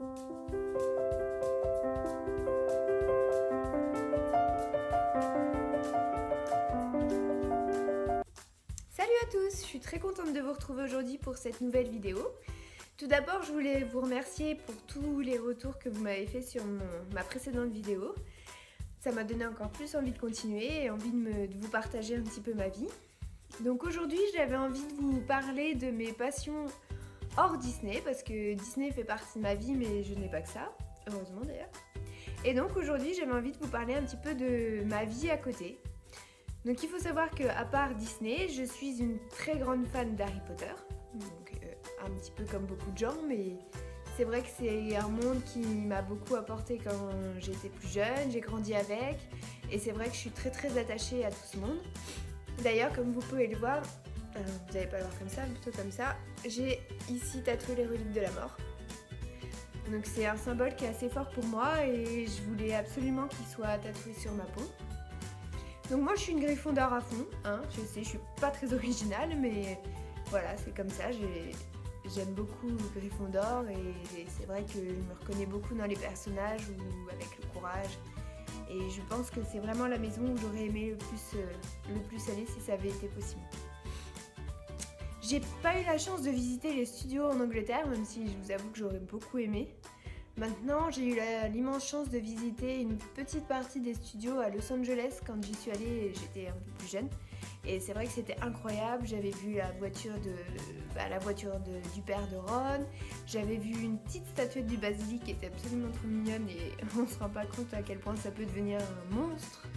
Salut à tous, je suis très contente de vous retrouver aujourd'hui pour cette nouvelle vidéo. Tout d'abord, je voulais vous remercier pour tous les retours que vous m'avez fait sur ma précédente vidéo. Ça m'a donné encore plus envie de continuer et envie de vous partager un petit peu ma vie. Donc aujourd'hui, j'avais envie de vous parler de mes passions hors Disney, parce que Disney fait partie de ma vie, mais je n'ai pas que ça, heureusement d'ailleurs. Et donc aujourd'hui, j'avais envie de vous parler un petit peu de ma vie à côté. Donc il faut savoir qu'à part Disney, je suis une très grande fan d'Harry Potter. Donc un petit peu comme beaucoup de gens, mais c'est vrai que c'est un monde qui m'a beaucoup apporté quand j'étais plus jeune, j'ai grandi avec, et c'est vrai que je suis très très attachée à tout ce monde. D'ailleurs, comme vous pouvez le voir, vous n'allez pas le voir comme ça, plutôt comme ça, j'ai ici tatoué les reliques de la mort. Donc c'est un symbole qui est assez fort pour moi et je voulais absolument qu'il soit tatoué sur ma peau. Donc moi je suis une Gryffondor à fond, hein, je sais, je suis pas très originale, mais voilà, c'est comme ça, j'aime beaucoup Gryffondor et c'est vrai que je me reconnais beaucoup dans les personnages ou avec le courage. Et je pense que c'est vraiment la maison où j'aurais aimé le plus aller si ça avait été possible. J'ai pas eu la chance de visiter les studios en Angleterre, même si je vous avoue que j'aurais beaucoup aimé. Maintenant, j'ai eu l'immense chance de visiter une petite partie des studios à Los Angeles quand j'y suis allée, j'étais un peu plus jeune. Et c'est vrai que c'était incroyable, j'avais vu la voiture du père de Ron, j'avais vu une petite statuette du basilic qui était absolument trop mignonne et on se rend pas compte à quel point ça peut devenir un monstre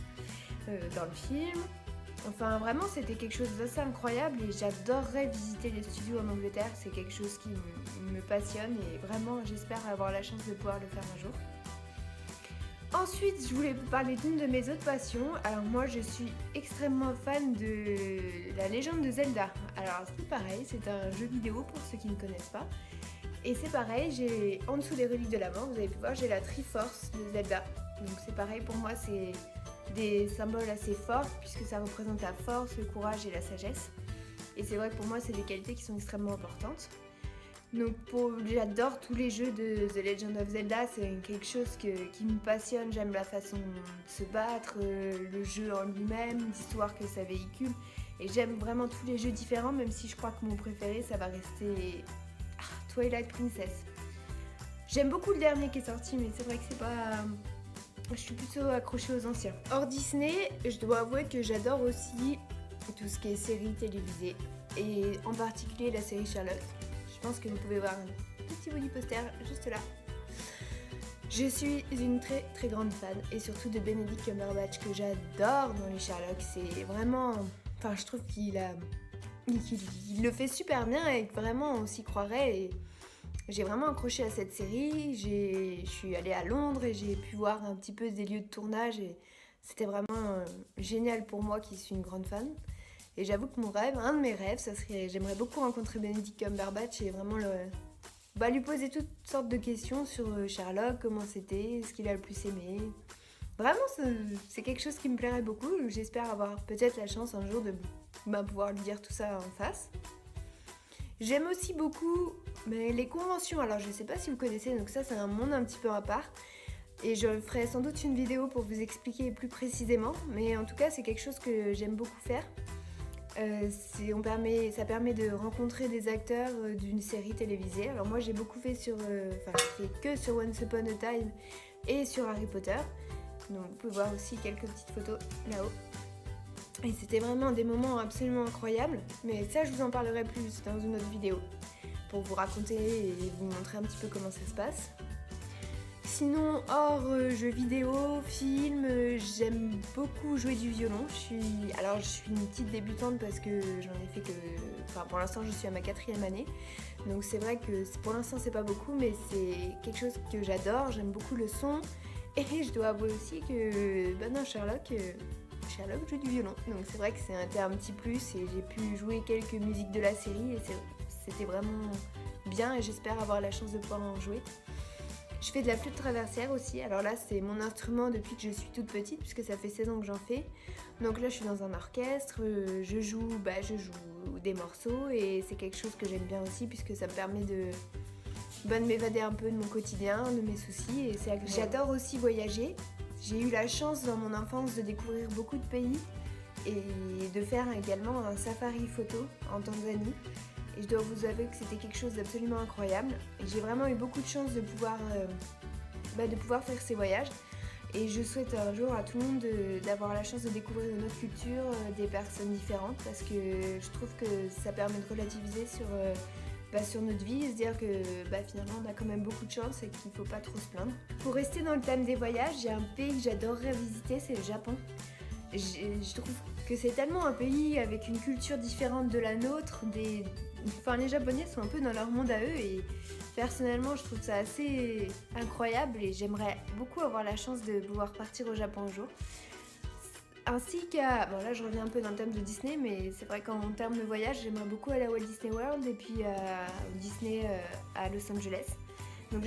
dans le film. Enfin vraiment c'était quelque chose d'assez incroyable et j'adorerais visiter les studios en Angleterre, c'est quelque chose qui me passionne et vraiment j'espère avoir la chance de pouvoir le faire un jour. Ensuite, je voulais vous parler d'une de mes autres passions. Alors moi, je suis extrêmement fan de la légende de Zelda. Alors c'est pareil, c'est un jeu vidéo pour ceux qui ne connaissent pas. Et c'est pareil, j'ai en dessous des reliques de la mort, vous avez pu voir, j'ai la Triforce de Zelda. Donc c'est pareil, pour moi c'est des symboles assez forts puisque ça représente la force, le courage et la sagesse. Et c'est vrai que pour moi, c'est des qualités qui sont extrêmement importantes. Donc j'adore tous les jeux de The Legend of Zelda, c'est quelque chose qui me passionne, j'aime la façon de se battre, le jeu en lui-même, l'histoire que ça véhicule. Et j'aime vraiment tous les jeux différents, même si je crois que mon préféré, ça va rester Twilight Princess. J'aime beaucoup le dernier qui est sorti, mais c'est vrai que c'est pas... Je suis plutôt accrochée aux anciens. Hors Disney, je dois avouer que j'adore aussi tout ce qui est séries télévisées, et en particulier la série Sherlock. Je pense que vous pouvez voir un petit bout du poster juste là. Je suis une très très grande fan et surtout de Benedict Cumberbatch que j'adore dans les Sherlock. C'est vraiment... Enfin je trouve qu'il le fait super bien et que vraiment on s'y croirait. Et j'ai vraiment accroché à cette série. Je suis allée à Londres et j'ai pu voir un petit peu des lieux de tournage et c'était vraiment génial pour moi qui suis une grande fan. Et j'avoue que mon rêve, un de mes rêves, ça serait, j'aimerais beaucoup rencontrer Benedict Cumberbatch et vraiment lui poser toutes sortes de questions sur Sherlock, comment c'était, ce qu'il a le plus aimé. Vraiment, c'est quelque chose qui me plairait beaucoup. J'espère avoir peut-être la chance un jour de pouvoir lui dire tout ça en face. J'aime aussi beaucoup les conventions. Alors je sais pas si vous connaissez, donc ça c'est un monde un petit peu à part. Et je ferai sans doute une vidéo pour vous expliquer plus précisément. Mais en tout cas, c'est quelque chose que j'aime beaucoup faire. Ça permet de rencontrer des acteurs d'une série télévisée. Alors moi j'ai beaucoup fait j'ai fait que sur Once Upon a Time et sur Harry Potter. Donc vous pouvez voir aussi quelques petites photos là-haut. Et c'était vraiment des moments absolument incroyables. Mais ça je vous en parlerai plus dans une autre vidéo pour vous raconter et vous montrer un petit peu comment ça se passe. Sinon, hors jeux vidéo, films, j'aime beaucoup jouer du violon. Je suis une petite débutante parce que j'en ai fait que... Enfin, pour l'instant, je suis à ma 4e année. Donc c'est vrai que pour l'instant, c'est pas beaucoup, mais c'est quelque chose que j'adore. J'aime beaucoup le son. Et je dois avouer aussi que dans Sherlock joue du violon. Donc c'est vrai que c'était un petit plus et j'ai pu jouer quelques musiques de la série et c'était vraiment bien et j'espère avoir la chance de pouvoir en jouer. Je fais de la flûte traversière aussi, alors là c'est mon instrument depuis que je suis toute petite puisque ça fait 16 ans que j'en fais. Donc là je suis dans un orchestre, je joue des morceaux et c'est quelque chose que j'aime bien aussi puisque ça me permet de m'évader un peu de mon quotidien, de mes soucis. Et j'adore aussi voyager. J'ai eu la chance dans mon enfance de découvrir beaucoup de pays et de faire également un safari photo en Tanzanie. Et je dois vous avouer que c'était quelque chose d'absolument incroyable. Et j'ai vraiment eu beaucoup de chance de pouvoir faire ces voyages. Et je souhaite un jour à tout le monde d'avoir la chance de découvrir une autre culture, des personnes différentes, parce que je trouve que ça permet de relativiser sur notre vie et se dire que finalement on a quand même beaucoup de chance et qu'il ne faut pas trop se plaindre. Pour rester dans le thème des voyages, j'ai un pays que j'adorerais visiter, c'est le Japon. Je trouve que c'est tellement un pays avec une culture différente de la nôtre. Les Japonais sont un peu dans leur monde à eux et personnellement je trouve ça assez incroyable et j'aimerais beaucoup avoir la chance de pouvoir partir au Japon un jour. Ainsi qu'à... Bon là je reviens un peu dans le thème de Disney, mais c'est vrai qu'en termes de voyage j'aimerais beaucoup aller à Walt Disney World et puis à Disney à Los Angeles. Donc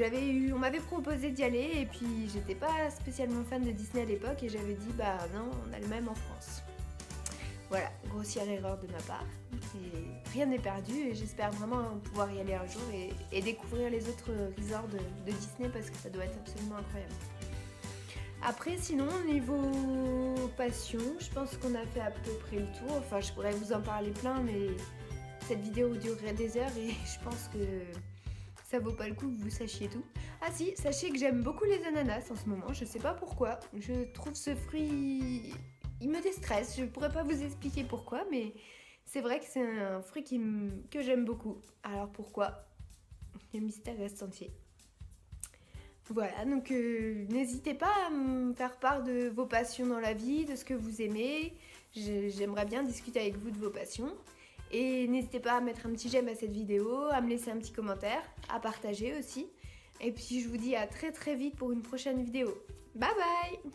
on m'avait proposé d'y aller et puis j'étais pas spécialement fan de Disney à l'époque et j'avais dit non, on a le même en France. Voilà, grossière erreur de ma part. Et rien n'est perdu et j'espère vraiment pouvoir y aller un jour et découvrir les autres resorts de Disney parce que ça doit être absolument incroyable. Après sinon niveau passion, je pense qu'on a fait à peu près le tour. Enfin je pourrais vous en parler plein mais cette vidéo durerait des heures et je pense que ça vaut pas le coup que vous sachiez tout. Ah si, sachez que j'aime beaucoup les ananas en ce moment, je sais pas pourquoi. Je trouve ce fruit... il me déstresse, je pourrais pas vous expliquer pourquoi, mais c'est vrai que c'est un fruit que j'aime beaucoup. Alors pourquoi? Le mystère reste entier. Voilà, donc n'hésitez pas à me faire part de vos passions dans la vie, de ce que vous aimez. J'aimerais bien discuter avec vous de vos passions. Et n'hésitez pas à mettre un petit j'aime à cette vidéo, à me laisser un petit commentaire, à partager aussi. Et puis je vous dis à très très vite pour une prochaine vidéo. Bye bye!